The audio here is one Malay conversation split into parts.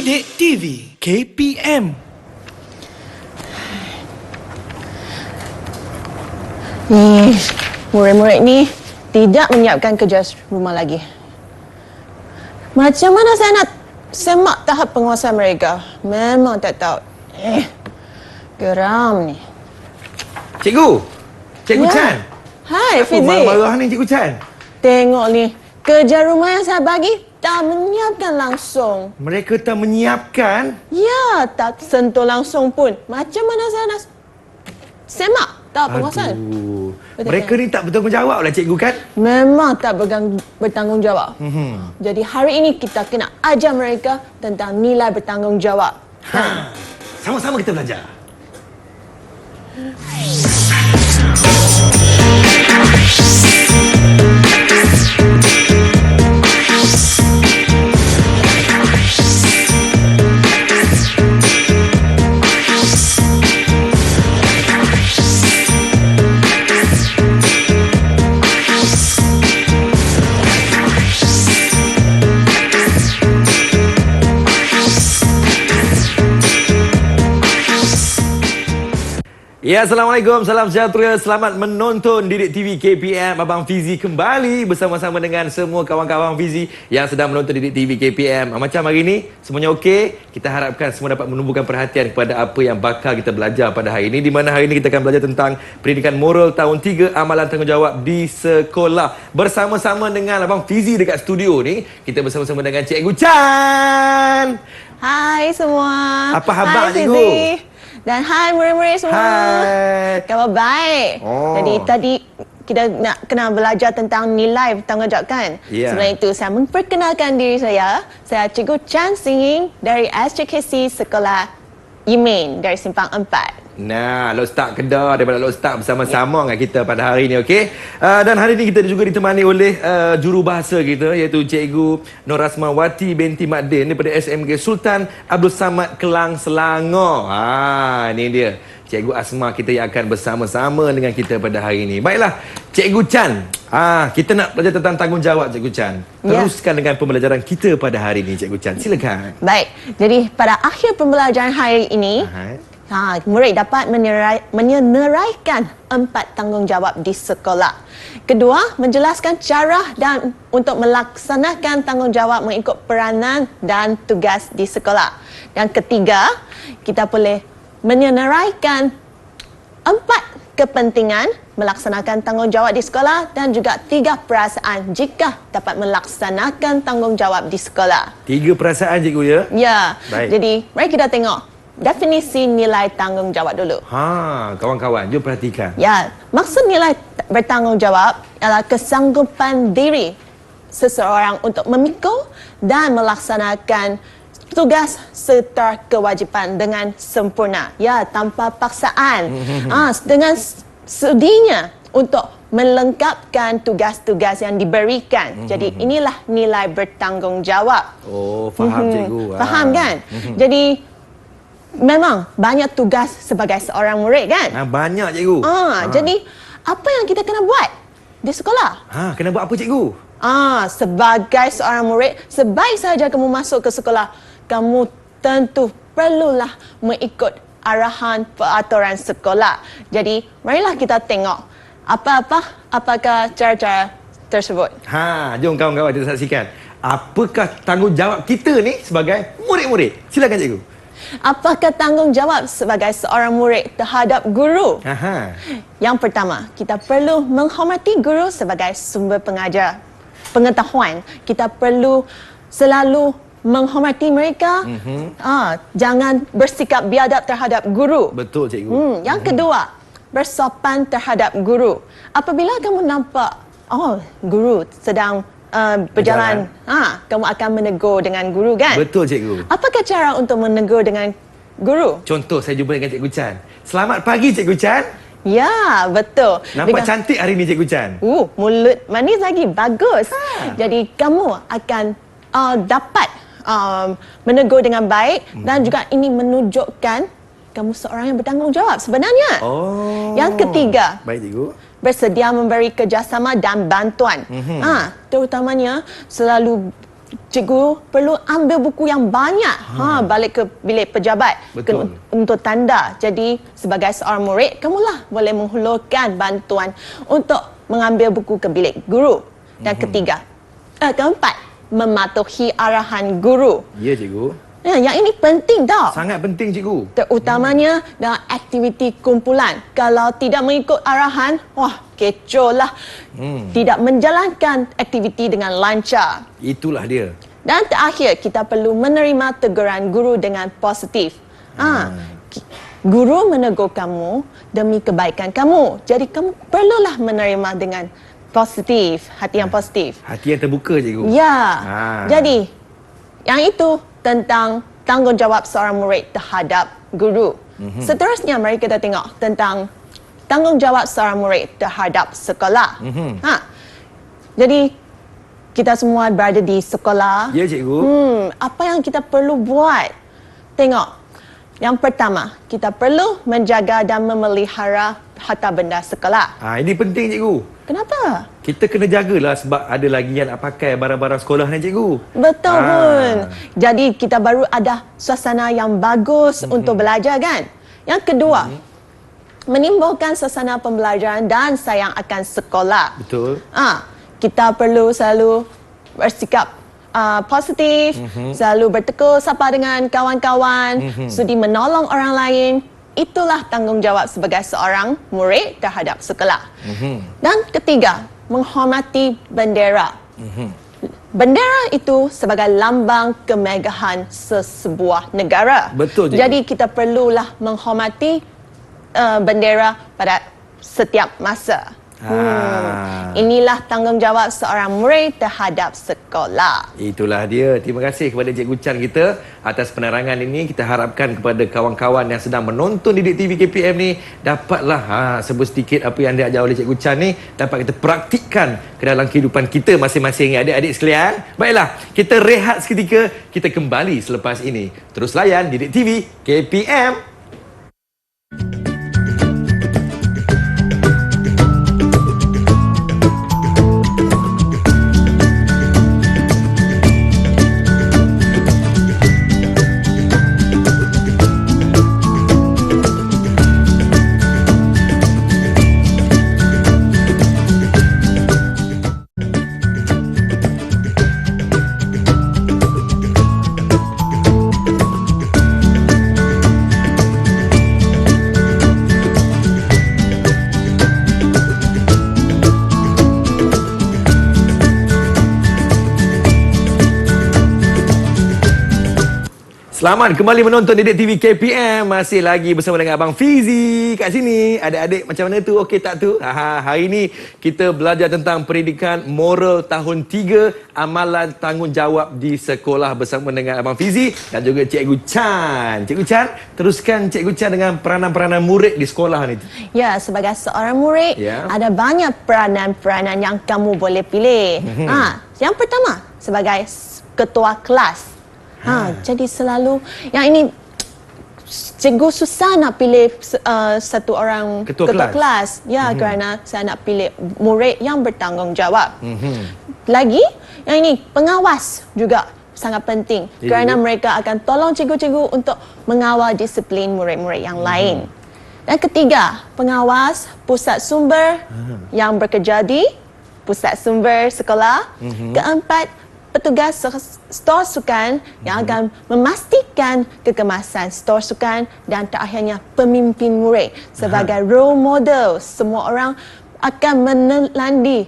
Didik TV KPM. Ni, murid-murid ni tidak menyiapkan kerja rumah lagi. Macam mana saya nak semak tahap penguasaan mereka? Memang tak tahu. Geram ni. Cikgu Ya. Chan. Hai, Apa Fizi. marah-marah ni Cikgu Chan? Tengok ni, kerja rumah yang saya bagi tak menyiapkan langsung. Mereka tak menyiapkan. Ya, tak sentuh langsung pun. Macam mana saya nak semak tahap penguasaan? Aduh. Betul Mereka kan? ni tak bertanggungjawab lah Cikgu kan? Memang tak bertanggungjawab. Jadi hari ini kita kena ajar mereka tentang nilai bertanggungjawab. Ha. Sama-sama kita belajar. Ya, Assalamualaikum, salam sejahtera, selamat menonton Didik TV KPM. Abang Fizi kembali bersama-sama dengan semua kawan-kawan Fizi yang sedang menonton Didik TV KPM. Macam hari ini, semuanya okey? Kita harapkan semua dapat menumbuhkan perhatian kepada apa yang bakal kita belajar pada hari ini, di mana hari ini kita akan belajar tentang pendidikan moral tahun 3, amalan tanggungjawab di sekolah. Bersama-sama dengan Abang Fizi dekat studio ni, kita bersama-sama dengan Cikgu Chan. Hai semua. Apa khabar, Hai, Cikgu? Fizi. Dan hai murid-murid semua. Hai. Khabar baik. Oh. Jadi tadi kita nak kena belajar tentang nilai bertanggungjawab kan? Ya. Sebelum itu saya memperkenalkan diri saya. Saya Cikgu Chan Singing dari SJKC Sekolah Yimin dari Simpang 4. Nah, Lok Start Kedah daripada Lok Start bersama-sama dengan kita pada hari ini, okey? Dan hari ini kita juga ditemani oleh jurubahasa kita, iaitu Cikgu Nur Rasmawati binti Mak Din daripada SMK Sultan Abdul Samad Kelang, Selangor. Ini dia Cikgu Asma kita yang akan bersama-sama dengan kita pada hari ini. Baiklah, Cikgu Chan. Kita nak belajar tentang tanggungjawab, Cikgu Chan. Ya. Teruskan dengan pembelajaran kita pada hari ini, Cikgu Chan. Silakan. Baik, jadi pada akhir pembelajaran hari ini, murid dapat menyenaraikan 4 tanggungjawab di sekolah. Kedua, menjelaskan cara dan untuk melaksanakan tanggungjawab mengikut peranan dan tugas di sekolah. Dan ketiga, kita boleh menyenaraikan 4 kepentingan melaksanakan tanggungjawab di sekolah dan juga 3 perasaan jika dapat melaksanakan tanggungjawab di sekolah. 3 perasaan, Cikgu, ya? Ya, Baik. jadi mari kita tengok definisi nilai tanggungjawab dulu. Kawan-kawan, jom perhatikan. Ya, maksud nilai bertanggungjawab adalah kesanggupan diri seseorang untuk memikul dan melaksanakan tugas serta kewajipan dengan sempurna. Ya, tanpa paksaan. Dengan sudinya untuk melengkapkan tugas-tugas yang diberikan. Jadi inilah nilai bertanggungjawab. Oh, faham, Cikgu. Faham kan? Jadi memang banyak tugas sebagai seorang murid kan? Banyak, Cikgu. Jadi apa yang kita kena buat di sekolah? Kena buat apa, Cikgu? Sebagai seorang murid, sebaik saja kamu masuk ke sekolah, kamu tentu perlulah mengikut arahan peraturan sekolah. Jadi marilah kita tengok apakah cara-cara tersebut. Jom kawan-kawan kita saksikan. Apakah tanggungjawab kita ni sebagai murid-murid? Silakan, Cikgu. Apakah tanggungjawab sebagai seorang murid terhadap guru? Yang pertama, kita perlu menghormati guru sebagai sumber pengajar pengetahuan. Kita perlu selalu menghormati mereka. Jangan bersikap biadab terhadap guru. Betul, Cikgu. Yang kedua, bersopan terhadap guru. Apabila kamu nampak guru sedang berjalan, kamu akan menegur dengan guru kan? Betul, Cikgu. Apakah cara untuk menegur dengan guru? Contoh, saya jumpa dengan Cikgu Chan. Selamat pagi, Cikgu Chan. Ya, betul. Nampak cantik hari ni, Cikgu Chan. Mulut manis lagi, bagus. Jadi kamu akan dapat menegur dengan baik dan juga ini menunjukkan kamu seorang yang bertanggungjawab sebenarnya. Yang ketiga, baik, Cikgu, bersedia memberi kerjasama dan bantuan. Terutamanya selalu cikgu perlu ambil buku yang banyak balik ke bilik pejabat untuk tanda. Jadi sebagai seorang murid, kamulah boleh menghulurkan bantuan untuk mengambil buku ke bilik guru. Dan keempat, mematuhi arahan guru. Ya, cikgu. Yang ini penting tau. Sangat penting, cikgu. Terutamanya dalam aktiviti kumpulan. Kalau tidak mengikut arahan, wah, kecoh lah. Tidak menjalankan aktiviti dengan lancar. Itulah dia. Dan terakhir, kita perlu menerima teguran guru dengan positif. Guru menegur kamu demi kebaikan kamu. Jadi kamu perlulah menerima dengan positif, hati yang positif. Hati yang terbuka, cikgu. Ya. Jadi, yang itu tentang tanggungjawab seorang murid terhadap guru. Seterusnya, mari kita tengok tentang tanggungjawab seorang murid terhadap sekolah. Jadi, kita semua berada di sekolah. Ya, cikgu. Apa yang kita perlu buat? Tengok. Yang pertama, kita perlu menjaga dan memelihara harta benda sekolah. Ini penting, cikgu. Kenapa? Kita kena jagalah sebab ada lagi yang nak pakai barang-barang sekolah ni, cikgu. Betul pun. Jadi kita baru ada suasana yang bagus untuk belajar kan? Yang kedua, menimbulkan suasana pembelajaran dan sayang akan sekolah. Betul. Kita perlu selalu bersikap positif, selalu bertegur sapa dengan kawan-kawan, sudi menolong orang lain. Itulah tanggungjawab sebagai seorang murid terhadap sekolah. Dan ketiga, menghormati bendera. Bendera itu sebagai lambang kemegahan sesebuah negara. Betul, cikgu. Jadi kita perlulah menghormati bendera pada setiap masa. Inilah tanggungjawab seorang murid terhadap sekolah. Itulah dia. Terima kasih kepada Cikgu Chan kita atas penerangan ini. Kita harapkan kepada kawan-kawan yang sedang menonton Didik TV KPM ni dapatlah sebut sedikit apa yang diajar oleh Cikgu Chan ni dapat kita praktikkan ke dalam kehidupan kita masing-masing, adik-adik sekalian. Baiklah, kita rehat seketika. Kita kembali selepas ini. Terus layan Didik TV KPM. Selamat kembali menonton Didik TV KPM. Masih lagi bersama dengan Abang Fizi kat sini. Adik-adik macam mana tu? Okey tak tu? Hari ini kita belajar tentang pendidikan moral tahun 3, amalan tanggungjawab di sekolah bersama dengan Abang Fizi dan juga Cikgu Chan. Cikgu Chan, teruskan Cikgu Chan dengan peranan-peranan murid di sekolah ni. Ya, sebagai seorang murid, ada banyak peranan-peranan yang kamu boleh pilih. Yang pertama, sebagai ketua kelas. Jadi selalu yang ini cikgu susah nak pilih satu orang ketua kelas. Ya, kerana saya nak pilih murid yang bertanggungjawab. Lagi, yang ini pengawas juga sangat penting kerana mereka akan tolong cikgu-cikgu untuk mengawal disiplin murid-murid yang lain. Dan ketiga, pengawas pusat sumber yang bekerja di pusat sumber sekolah. Keempat, petugas stor sukan yang akan memastikan kekemasan stor sukan. Dan terakhirnya, pemimpin murid sebagai role model. Semua orang akan menelandi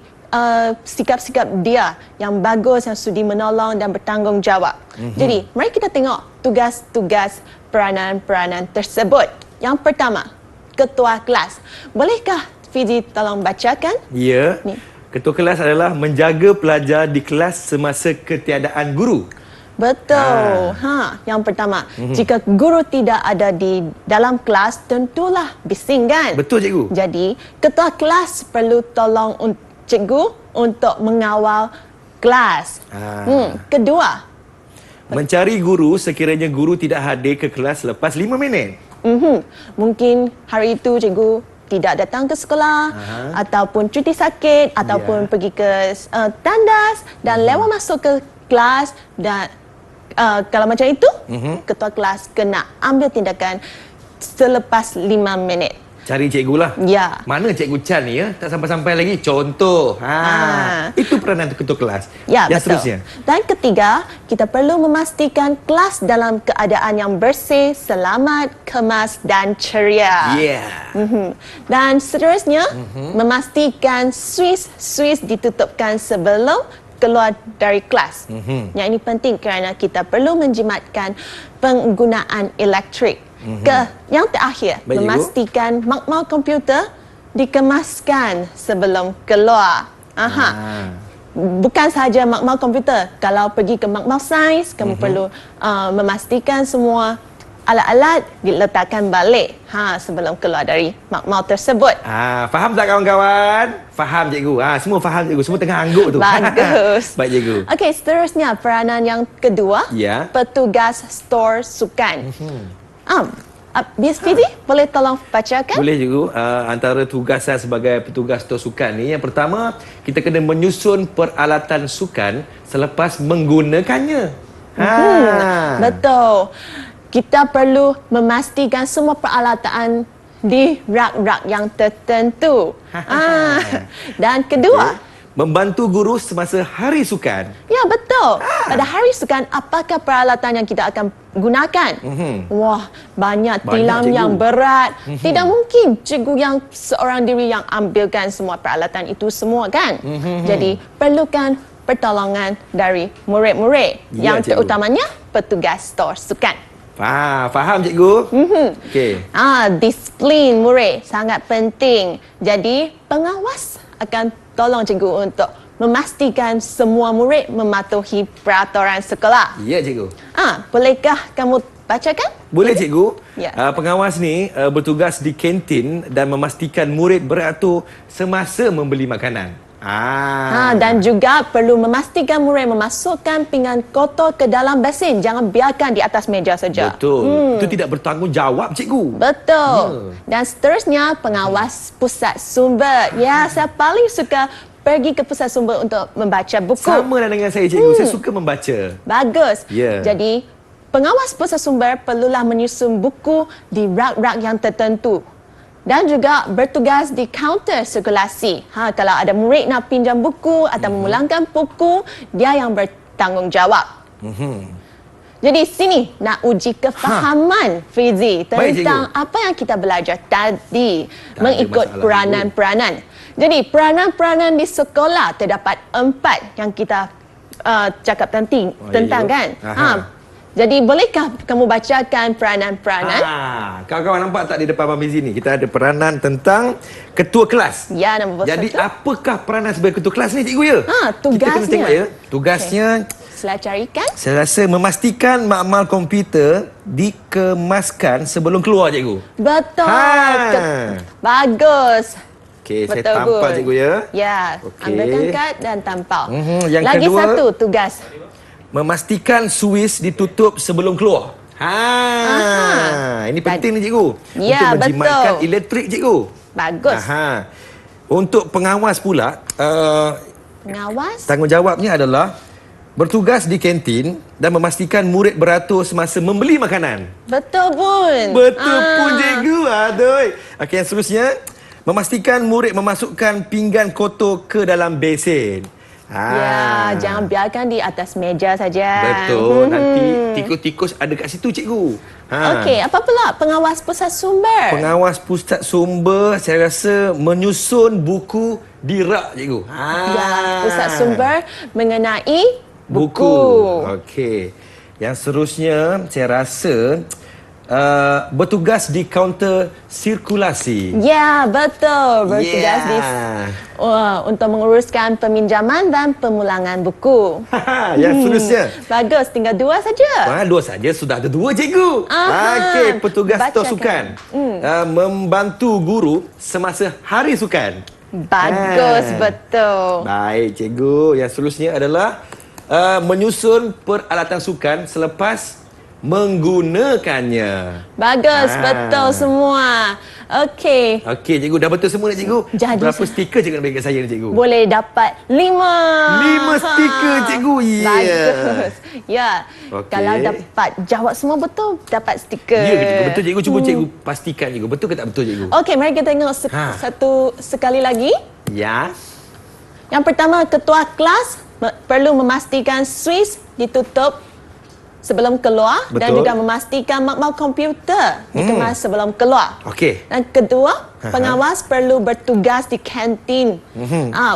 sikap-sikap dia yang bagus, yang sudi menolong dan bertanggungjawab. Jadi, mari kita tengok tugas-tugas peranan-peranan tersebut. Yang pertama, ketua kelas. Bolehkah Fizi tolong bacakan? Ya. Ketua kelas adalah menjaga pelajar di kelas semasa ketiadaan guru. Betul. Yang pertama, jika guru tidak ada di dalam kelas, tentulah bising kan? Betul, cikgu. Jadi, ketua kelas perlu tolong cikgu untuk mengawal kelas. Kedua, mencari guru sekiranya guru tidak hadir ke kelas selepas 5 minit. Mungkin hari itu cikgu tidak datang ke sekolah, ataupun cuti sakit, ataupun pergi ke tandas dan lewat masuk ke kelas dan kalau macam itu, ketua kelas kena ambil tindakan selepas 5 minit. Cari cikgu lah. Ya. Mana cikgu Chan ni ya? Tak sampai-sampai lagi. Contoh. Itu peranan ketua kelas. Ya, Yang betul. seterusnya. Dan ketiga, kita perlu memastikan kelas dalam keadaan yang bersih, selamat, kemas dan ceria. Dan seterusnya, memastikan suis ditutupkan sebelum keluar dari kelas. Yang ini penting kerana kita perlu menjimatkan penggunaan elektrik. Yang terakhir, Baik, memastikan makmal komputer dikemaskan sebelum keluar. Bukan sahaja makmal komputer. Kalau pergi ke makmal sains, kamu perlu memastikan semua alat-alat diletakkan balik sebelum keluar dari makmal tersebut. Faham tak kawan-kawan? Faham cikgu. Semua faham cikgu. Semua tengah angguk tu. Bagus. Baik cikgu. Okey, seterusnya peranan yang kedua, Ya. petugas stor sukan. Miss Fizi, boleh tolong bacakan? Boleh cikgu. Antara tugasan sebagai petugas stor sukan ni, yang pertama, kita kena menyusun peralatan sukan selepas menggunakannya. Betul. Kita perlu memastikan semua peralatan di rak-rak yang tertentu. Dan kedua, membantu guru semasa hari sukan. ya betul. Pada hari sukan, apakah peralatan yang kita akan gunakan? Wah, banyak tilam cikgu. yang berat. Tidak mungkin cikgu yang seorang diri yang ambilkan semua peralatan itu semua kan? Jadi, perlukan pertolongan dari murid-murid. Ya, Yang cikgu. terutamanya petugas stor sukan. Faham cikgu? Okey. Disiplin murid sangat penting. Jadi, pengawas akan tolong cikgu untuk memastikan semua murid mematuhi peraturan sekolah. Ya cikgu. Bolehkah kamu bacakan? Boleh cikgu. Ya. Pengawas ni bertugas di kantin dan memastikan murid beratur semasa membeli makanan. Dan juga perlu memastikan murid memasukkan pinggan kotor ke dalam basin. Jangan biarkan di atas meja saja. Betul. Itu tidak bertanggungjawab cikgu. Betul. Dan seterusnya, pengawas pusat sumber. Ya, saya paling suka pergi ke pusat sumber untuk membaca buku. Sama lah dengan saya cikgu. Saya suka membaca. Bagus. Ya. Jadi, pengawas pusat sumber perlulah menyusun buku di rak-rak yang tertentu. Dan juga bertugas di kaunter sirkulasi. Kalau ada murid nak pinjam buku atau memulangkan buku, dia yang bertanggungjawab. Jadi sini nak uji kefahaman Fizi tentang apa yang kita belajar tadi mengikut masalah, peranan-peranan. Jadi peranan-peranan di sekolah terdapat 4 yang kita cakap tentang kan? Jadi bolehkah kamu bacakan peranan-peranan? Kawan-kawan nampak tak di depan Abang Fizi ni? Kita ada peranan tentang ketua kelas. Ya, nombor Jadi 1. apakah peranan sebagai ketua kelas ni cikgu ya? Tugasnya. Kita kena tengok ya. Tugasnya, Sila carikan. saya rasa memastikan makmal komputer dikemaskan sebelum keluar cikgu. Betul. Bagus. Okey, saya Betul, tampal good. cikgu ya. Ya, Okey. ambilkan kad dan tampal. Yang Lagi kedua, satu tugas. memastikan suis ditutup sebelum keluar. Ini penting ni cikgu. Ya, untuk menjimatkan betul. elektrik cikgu. Bagus. Untuk pengawas pula, Pengawas. tanggungjawabnya adalah bertugas di kantin dan memastikan murid beratur semasa membeli makanan. Betul pun. Betul pun cikgu. Aduh. Okey, yang seterusnya, memastikan murid memasukkan pinggan kotor ke dalam besin. Ya, jangan biarkan di atas meja saja. Betul. Nanti tikus-tikus ada kat situ cikgu. Okey, apa pula pengawas pusat sumber? Pengawas pusat sumber, saya rasa menyusun buku di rak cikgu. Ya, pusat sumber mengenai buku. Okey. Yang seterusnya, saya rasa bertugas di kaunter sirkulasi. Ya, betul. Bertugas di untuk menguruskan peminjaman dan pemulangan buku. Yang seterusnya. Bagus, tinggal 2 saja. 2 saja, sudah ada 2 cikgu. Okey, petugas stor sukan. Membantu guru semasa hari sukan. Bagus, betul. Baik, cikgu. Yang seterusnya adalah menyusun peralatan sukan selepas menggunakannya. Bagus, betul semua. Okey. Okey, cikgu. Dah betul semua ni, cikgu? Jadi berapa stiker cikgu nak bagi kat saya ni, cikgu? Boleh dapat 5. 5 stiker, cikgu. Bagus. Ya. Okey. Kalau dapat jawab semua betul, dapat stiker. Ya ke, cikgu? Betul, cikgu. Cuba cikgu pastikan, cikgu. Betul ke tak betul, cikgu? Okey, mari kita tengok satu sekali lagi. Ya. Yang pertama, ketua kelas perlu memastikan suis ditutup sebelum keluar. Betul. Dan juga memastikan makmal komputer dikemas sebelum keluar. Okey. Dan kedua, pengawas perlu bertugas di kantin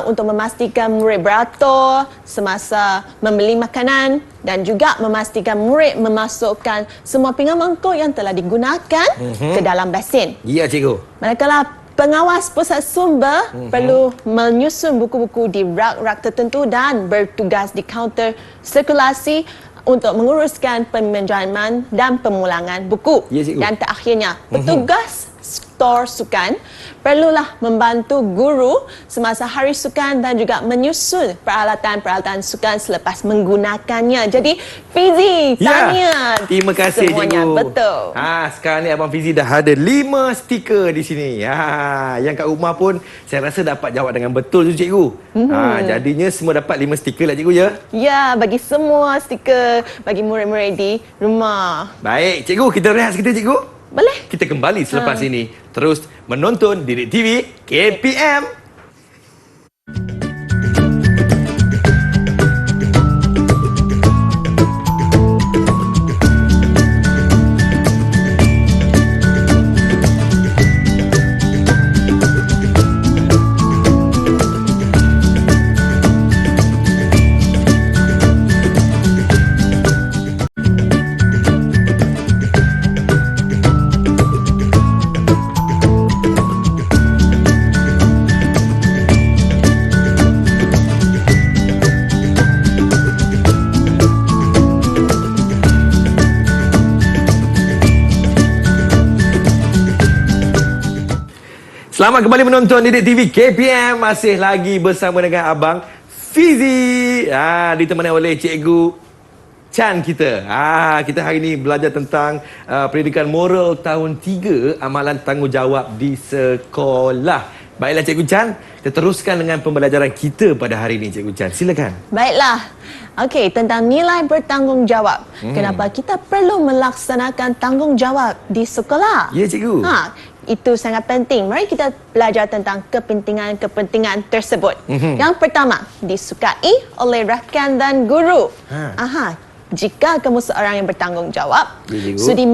untuk memastikan murid beratur semasa membeli makanan dan juga memastikan murid memasukkan semua pinggan mangkuk yang telah digunakan ke dalam basin. Ya, cikgu. Manakala pengawas pusat sumber perlu menyusun buku-buku di rak-rak tertentu dan bertugas di kaunter sirkulasi untuk menguruskan peminjaman dan pemulangan buku. Ya, cikgu. Dan terakhirnya, petugas stor sukan perlulah membantu guru semasa hari sukan dan juga menyusun peralatan-peralatan sukan selepas menggunakannya. Jadi, Fizi, tanya. Terima kasih, semuanya cikgu. betul. Sekarang ni Abang Fizi dah ada 5 stiker di sini. Yang kat rumah pun saya rasa dapat jawab dengan betul tu, cikgu. Jadinya semua dapat 5 stiker lah, cikgu, ya? Ya, bagi semua stiker bagi murid-murid di rumah. Baik, cikgu, kita rehat sekitar, cikgu. Boleh? Kita kembali selepas ini terus menonton Didik TV KPM. Selamat kembali menonton Didik TV KPM. Masih lagi bersama dengan Abang Fizi. Ditemani oleh Cikgu Chan kita. Kita hari ini belajar tentang pendidikan moral tahun 3, amalan tanggungjawab di sekolah. Baiklah, Cikgu Chan, kita teruskan dengan pembelajaran kita pada hari ini, Cikgu Chan. Silakan. Baiklah. Okey, tentang nilai bertanggungjawab. Kenapa kita perlu melaksanakan tanggungjawab di sekolah? Ya, Cikgu. Itu sangat penting. Mari kita belajar tentang kepentingan-kepentingan tersebut. Yang pertama, disukai oleh rakan dan guru. Jika kamu seorang yang bertanggungjawab, sudi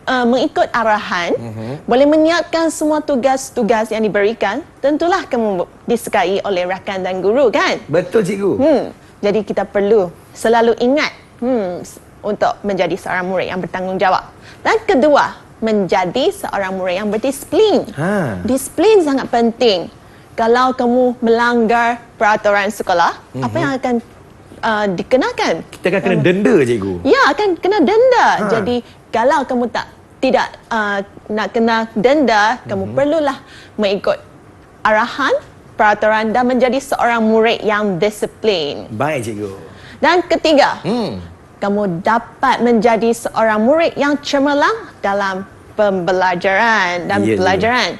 mengikut arahan, boleh menyiapkan semua tugas-tugas yang diberikan, tentulah kamu disukai oleh rakan dan guru, kan? Betul, Cikgu. Jadi kita perlu selalu ingat untuk menjadi seorang murid yang bertanggungjawab. Dan kedua, menjadi seorang murid yang berdisiplin. Disiplin sangat penting. Kalau kamu melanggar peraturan sekolah, apa yang akan dikenakan? Kita akan kena denda, Cikgu. Ya, akan kena denda. Jadi, kalau kamu tidak nak kena denda, kamu perlulah mengikut arahan, peraturan dan menjadi seorang murid yang disiplin. Baik, Cikgu. Dan ketiga, kamu dapat menjadi seorang murid yang cemerlang dalam pembelajaran dan pelajaran.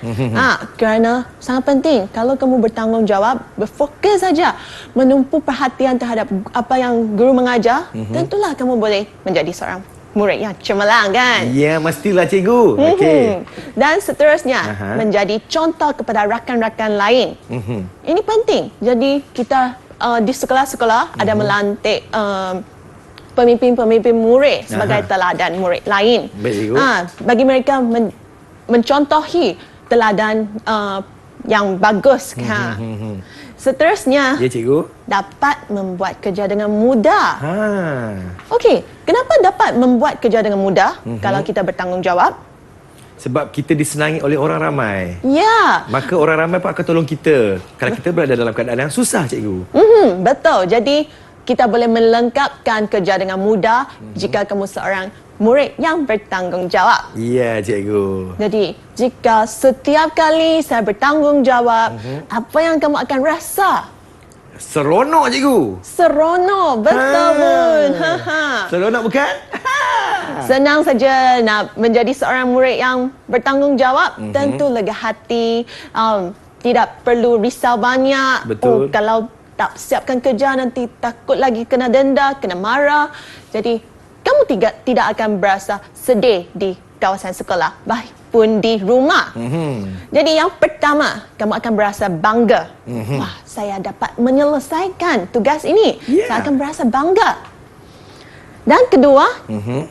Kerana sangat penting, kalau kamu bertanggungjawab, berfokus saja menumpu perhatian terhadap apa yang guru mengajar, tentulah kamu boleh menjadi seorang murid yang cemerlang, kan? Ya, mestilah, Cikgu. Okey. Dan seterusnya, menjadi contoh kepada rakan-rakan lain. Ini penting. Jadi kita di sekolah-sekolah ada melantik pemimpin-pemimpin murid sebagai teladan murid lain. Bagi mereka mencontohi teladan yang bagus. Seterusnya, ya, Cikgu, dapat membuat kerja dengan mudah. Okey, kenapa dapat membuat kerja dengan mudah kalau kita bertanggungjawab? Sebab kita disenangi oleh orang ramai. Ya. Maka orang ramai pun akan tolong kita kalau kita berada dalam keadaan yang susah, Cikgu. Betul. Jadi kita boleh melengkapkan kerja dengan mudah jika kamu seorang murid yang bertanggungjawab. Ya, Cikgu. Jadi, jika setiap kali saya bertanggungjawab, apa yang kamu akan rasa? Seronok, Cikgu. Seronok, betul pun. Seronok bukan? Senang saja nak menjadi seorang murid yang bertanggungjawab. Tentu lega hati. Tidak perlu risau banyak. Betul. Kalau tak siapkan kerja nanti takut lagi kena denda, kena marah. Jadi kamu tidak akan berasa sedih di kawasan sekolah, bahipun di rumah. Jadi yang pertama, kamu akan berasa bangga. Wah, saya dapat menyelesaikan tugas ini. Saya akan berasa bangga. Dan kedua,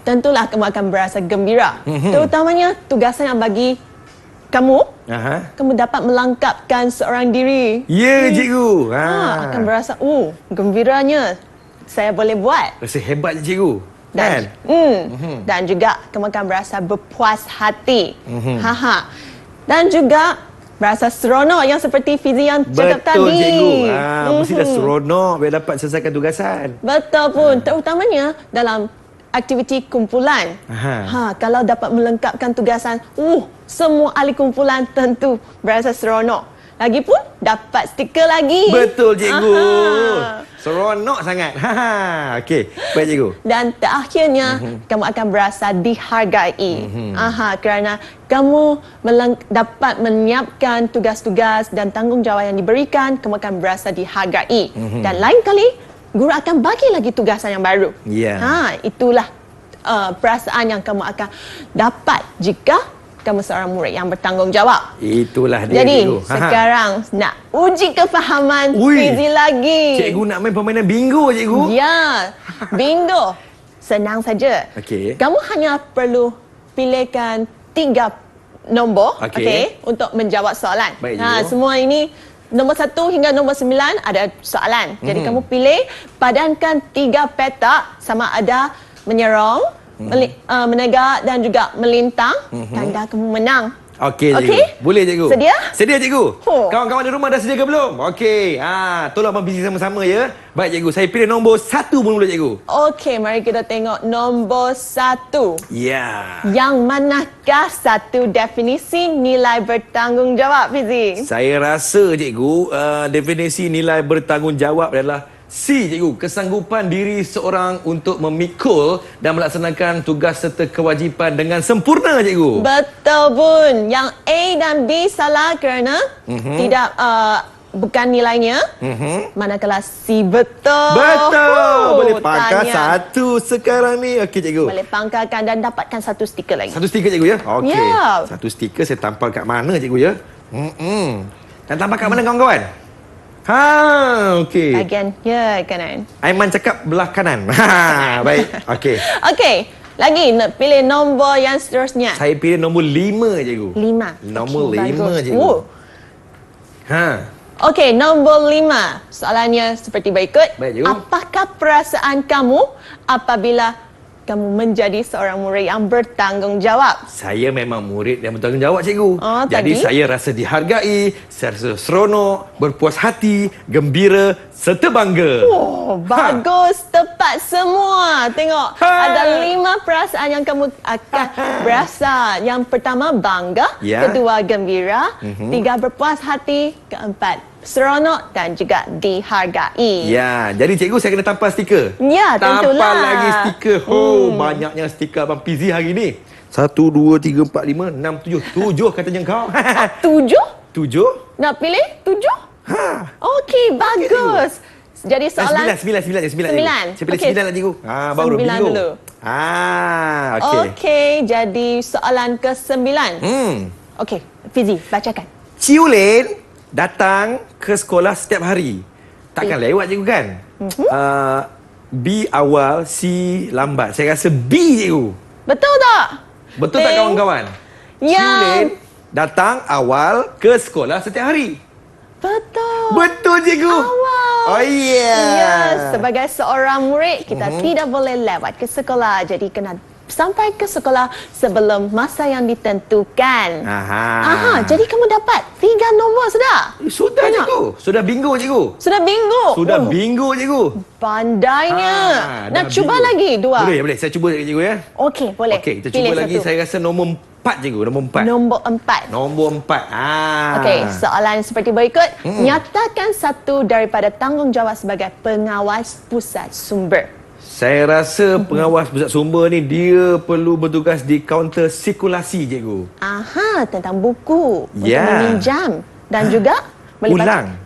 tentulah kamu akan berasa gembira. Terutamanya tugasan yang bagi kamu, kamu dapat melengkapkan seorang diri. Ya, cikgu. Akan berasa, gembiranya saya boleh buat. Rasa hebat je, cikgu. Dan, dan juga kamu akan berasa berpuas hati. Dan juga berasa seronok yang seperti Fizi yang cakap tadi. Betul, cikgu. Mesti dah seronok bila dapat selesaikan tugasan. Betul pun. Terutamanya dalam aktiviti kumpulan. Kalau dapat melengkapkan tugasan, semua ahli kumpulan tentu berasa seronok. Lagipun dapat stiker lagi. Betul, cikgu. Seronok sangat. Okey, baik cikgu. Dan terakhirnya kamu akan berasa dihargai. Kerana kamu dapat menyiapkan tugas-tugas dan tanggungjawab yang diberikan, kamu akan berasa dihargai. Dan lain kali guru akan bagi lagi tugasan yang baru. Itulah perasaan yang kamu akan dapat jika kamu seorang murid yang bertanggungjawab. Itulah dia, jadi, cikgu. sekarang nak uji kefahaman Fizi lagi. Cikgu nak main permainan bingo, cikgu? Ya, bingo. Senang saja. Okey. Kamu hanya perlu pilihkan 3 nombor untuk menjawab soalan. Baik, cikgu. Semua ini nombor 1 hingga nombor 9 ada soalan. Jadi kamu pilih, padankan 3 petak sama ada menyerong, menegak dan juga melintang. Tanda kamu menang. Okey, cikgu. Boleh, cikgu? Sedia? Sedia, cikgu. Kawan-kawan di rumah dah sedia ke belum? Okey. Tolong abang pilih sama-sama ya. Baik, cikgu. Saya pilih nombor 1 dulu, cikgu. Okey, mari kita tengok nombor 1. Ya. Yang manakah satu definisi nilai bertanggungjawab, Fizi? Saya rasa, cikgu, definisi nilai bertanggungjawab adalah C, cikgu. Kesanggupan diri seorang untuk memikul dan melaksanakan tugas serta kewajipan dengan sempurna, cikgu. Betul pun. Yang A dan B salah kerana tidak bukan nilainya. Manakala C betul. Betul. Boleh pangkal 1 sekarang ni. Okey, cikgu. Boleh pangkalkan dan dapatkan 1 stiker lagi. 1 stiker, cikgu ya? Okey. Ya. 1 stiker saya tampal kat mana, cikgu ya? Dan tampal kat mana, kawan-kawan? Okey. Bahagian kanan. Aiman cakap belah kanan. Baik. Okey. Okey. Lagi nak pilih nombor yang seterusnya. Saya pilih nombor 5, cikgu. 5. Nombor Okey, 5, bagus. cikgu. Okey, nombor 5. Soalannya seperti berikut. Baik, cikgu. Apakah perasaan kamu apabila kamu menjadi seorang murid yang bertanggungjawab? Saya memang murid yang bertanggungjawab, cikgu. Jadi tadi? saya rasa dihargai, saya rasa seronok, berpuas hati, gembira serta bangga. Bagus, tepat semua. Tengok, ada 5 perasaan yang kamu akan berasa. Yang pertama bangga, kedua gembira, 3 berpuas hati, keempat seronok dan juga dihargai. Ya, jadi cikgu saya kena tampal stiker. Ya, tentulah. Tampal lagi stiker. Banyaknya stiker abang Fizi hari ni. 1, 2, 3, 4, 5, 6, 7. 7 katanya kau. 7? 7? Nak pilih 7? Okey, bagus. Jadi soalan 9. Saya pilih 9 lah, cikgu. Baru 9 bingo. dulu. Okey. Okey, jadi soalan ke-9. Okey, Fizi, bacakan. Ciulin datang ke sekolah setiap hari. Takkan lewat, cikgu, kan? B awal, C lambat. Saya rasa B, cikgu. Betul tak? Betul tak, kawan-kawan? Ya. Ciulin datang awal ke sekolah setiap hari. Betul. Betul, cikgu. Awal. Oh, Ya, sebagai seorang murid, kita tidak boleh lewat ke sekolah. Jadi kena sampai ke sekolah sebelum masa yang ditentukan. Jadi kamu dapat 3 nombor sudah? Sudah, cikgu. Sudah bingo, cikgu. Sudah bingo. Sudah bingo, cikgu. Pandainya. Nak dah cuba bingo. lagi 2? Boleh. Saya cuba lagi, cikgu, ya. Okey, boleh. Okey, kita Pilih cuba lagi. satu. Saya rasa nombor 4, cikgu. Nombor 4. Nombor 4. Okey, Okey, soalan seperti berikut. Nyatakan satu daripada tanggungjawab sebagai pengawas pusat sumber. Saya rasa pengawas pusat sumber ni dia perlu bertugas di kaunter sirkulasi, cikgu. Aha, tentang buku untuk Ya. meminjam dan juga Ulang.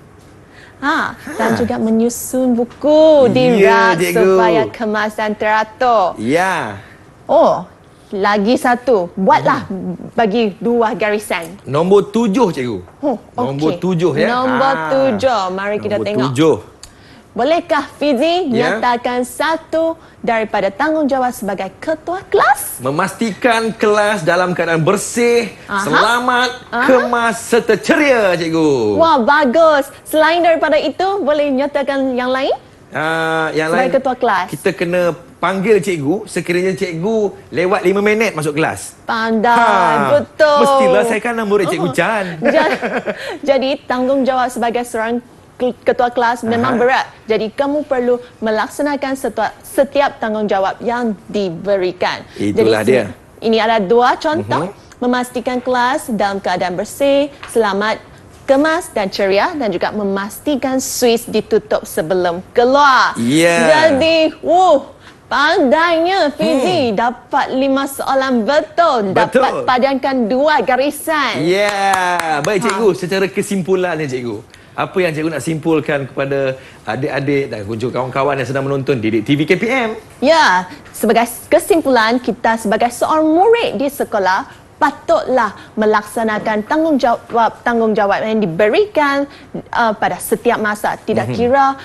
dan juga menyusun buku di Ya, rak cikgu. supaya kemas dan teratur. Ya. Oh, lagi satu. Buatlah bagi 2 garisan. Nombor 7, cikgu. Oh, Nombor okey. 7 ya. Nombor 7. Mari kita Nombor tengok. 7. Bolehkah Fizi Ya. nyatakan satu daripada tanggungjawab sebagai ketua kelas? Memastikan kelas dalam keadaan bersih, selamat, kemas serta ceria, cikgu. Wah, bagus. Selain daripada itu, boleh nyatakan yang lain? Yang Sebagai lain, ketua kelas. kita kena panggil cikgu sekiranya cikgu lewat 5 minit masuk kelas. Pandai, betul. Mestilah saya kan murid cikgu Chan. Jadi, tanggungjawab sebagai seorang ketua kelas memang berat. Jadi, kamu perlu melaksanakan setiap tanggungjawab yang diberikan. Itulah Jadi, dia. Ini ada 2 contoh. Memastikan kelas dalam keadaan bersih, selamat, kemas dan ceria, dan juga memastikan suis ditutup sebelum keluar. Ya. Jadi, pandainya Fizi dapat 5 soalan betul. Dapat padankan 2 garisan. Ya, baik cikgu. Secara kesimpulannya cikgu, apa yang cikgu nak simpulkan kepada adik-adik dan kunjung kawan-kawan yang sedang menonton Didik TV KPM? Ya, sebagai kesimpulan, kita sebagai seorang murid di sekolah patutlah melaksanakan tanggungjawab yang diberikan pada setiap masa. Tidak kira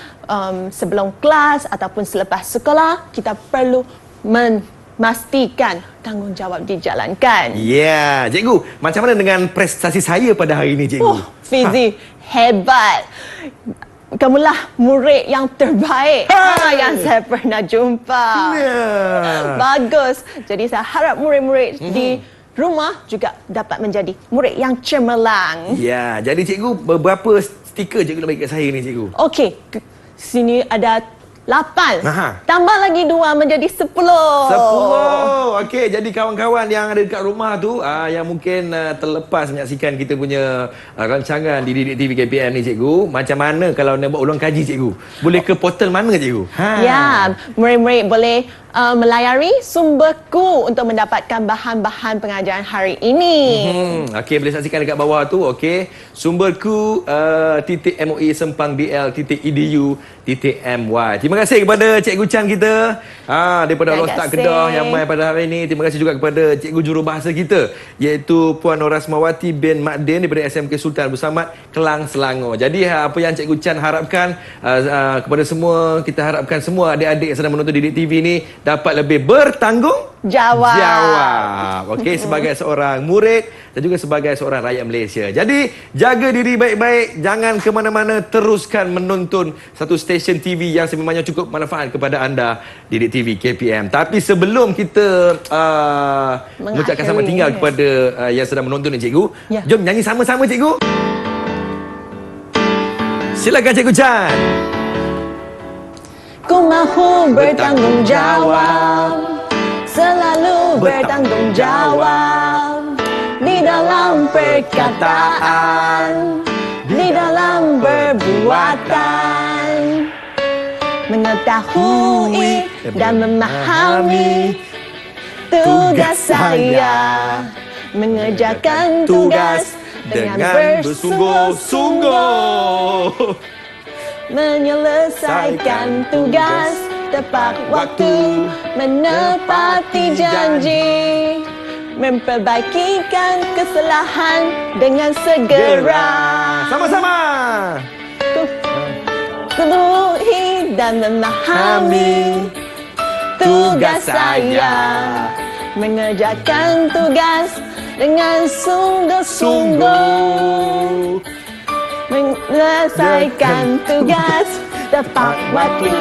sebelum kelas ataupun selepas sekolah, kita perlu memastikan tanggungjawab dijalankan. Ya, cikgu. Macam mana dengan prestasi saya pada hari ini, cikgu? Fizi, hebat. Kamulah murid yang terbaik yang saya pernah jumpa. Ya. Bagus. Jadi saya harap murid-murid di rumah juga dapat menjadi murid yang cemerlang. Ya, jadi cikgu, beberapa stiker cikgu nak bagi kat saya ni, cikgu? Okey, sini ada 8. Aha. Tambah lagi 2 menjadi 10. 10. Okey, jadi kawan-kawan yang ada dekat rumah tu yang mungkin terlepas menyaksikan kita punya rancangan di Didik TV KPM ni, cikgu, macam mana kalau nak buat ulang kaji, cikgu? Boleh ke portal mana, cikgu? Ya, murid-murid boleh melayari sumberku untuk mendapatkan bahan-bahan pengajaran hari ini. Okey, boleh saksikan dekat bawah tu. Okey, sumberku .moi.edu.my. Terima kasih kepada Cikgu Chan kita daripada Terima Lostak kasih. Kedah yang mai pada hari ini. Terima kasih juga kepada Cikgu Jurubahasa kita iaitu Puan Norasmawati bin Makdin daripada SMK Sultan Bersamad, Kelang, Selangor. Jadi apa yang Cikgu Chan harapkan kepada semua, kita harapkan semua adik-adik yang sedang menonton Didik TV ni dapat lebih bertanggungjawab. Okey, sebagai seorang murid dan juga sebagai seorang rakyat Malaysia. Jadi, jaga diri baik-baik. Jangan ke mana-mana. Teruskan menonton satu stesen TV yang sememangnya cukup manfaat kepada anda, Didik TV KPM. Tapi sebelum kita mengucapkan selamat tinggal kepada yang sedang menonton ni, cikgu. Ya. Jom nyanyi sama-sama, cikgu. Silakan, Cikgu Chan. Ku mahu bertanggungjawab, selalu bertanggungjawab di dalam perkataan, di dalam perbuatan, mengetahui dan memahami tugas saya, mengerjakan tugas dengan bersungguh-sungguh, menyelesaikan tugas tepat waktu, menepati janji, memperbaikikan kesalahan dengan segera. Sama-sama. Penuhi dan memahami tugas saya, mengerjakan tugas dengan sungguh-sungguh, menyelesaikan tugas tepat waktu.